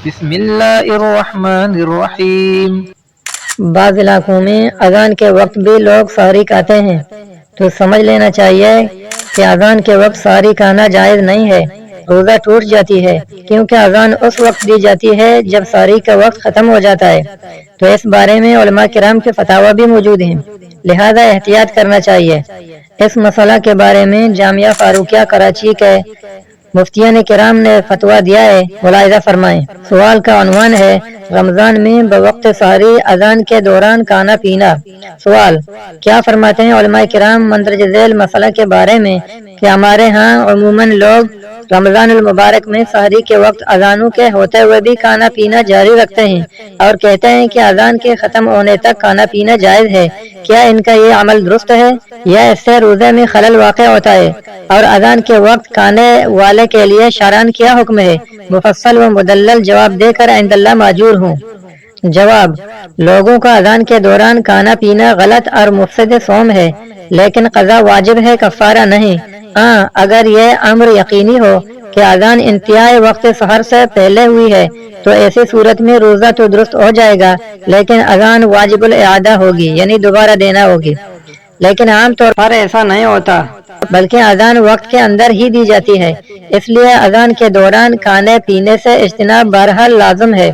بسم اللہ الرحمن الرحیم۔ بعض علاقوں میں اذان کے وقت بھی لوگ سحری کھاتے ہیں، تو سمجھ لینا چاہیے کہ اذان کے وقت سحری کھانا جائز نہیں ہے، روزہ ٹوٹ جاتی ہے، کیونکہ اذان اس وقت دی جاتی ہے جب سحری کا وقت ختم ہو جاتا ہے۔ تو اس بارے میں علماء کرام کے فتاوی بھی موجود ہیں، لہذا احتیاط کرنا چاہیے۔ اس مسئلہ کے بارے میں جامعہ فاروقیہ کراچی کے مفتیان کرام نے فتویٰ دیا ہے، ملاحظہ فرمائیں۔ سوال کا عنوان ہے رمضان میں بوقت سحری اذان کے دوران کھانا پینا۔ سوال: کیا فرماتے ہیں علماء کرام مندرجہ ذیل مسئلہ کے بارے میں کہ ہمارے ہاں عموماً لوگ رمضان المبارک میں سحری کے وقت اذانوں کے ہوتے ہوئے بھی کھانا پینا جاری رکھتے ہیں اور کہتے ہیں کہ اذان کے ختم ہونے تک کھانا پینا جائز ہے، کیا ان کا یہ عمل درست ہے یا اس سے روزے میں خلل واقع ہوتا ہے؟ اور اذان کے وقت کھانے والے کے لیے شرعاً کیا حکم ہے؟ مفصل و مدلل جواب دے کر عند اللہ ماجور ہوں۔ جواب: لوگوں کا اذان کے دوران کھانا پینا غلط اور مفسد صوم ہے، لیکن قضا واجب ہے، کفارہ نہیں۔ اگر یہ امر یقینی ہو کہ اذان انتہائی وقت سحر سے پہلے ہوئی ہے تو ایسی صورت میں روزہ تو درست ہو جائے گا، لیکن اذان واجب الاعادہ ہوگی، یعنی دوبارہ دینا ہوگی۔ لیکن عام طور پر ایسا نہیں ہوتا، بلکہ اذان وقت کے اندر ہی دی جاتی ہے، اس لیے اذان کے دوران کھانے پینے سے اجتناب بہرحال لازم ہے۔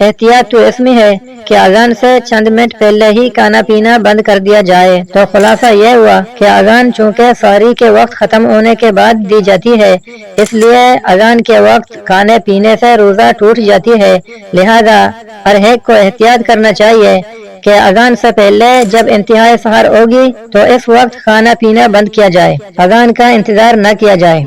احتیاط تو اس میں ہے کہ اذان سے چند منٹ پہلے ہی کھانا پینا بند کر دیا جائے۔ تو خلاصہ یہ ہوا کہ اذان چونکہ سحری کے وقت ختم ہونے کے بعد دی جاتی ہے، اس لیے اذان کے وقت کھانے پینے سے روزہ ٹوٹ جاتی ہے، لہذا ہر ایک کو احتیاط کرنا چاہیے کہ اذان سے پہلے جب انتہائی سحر ہوگی تو اس وقت کھانا پینا بند کیا جائے، اذان کا انتظار نہ کیا جائے۔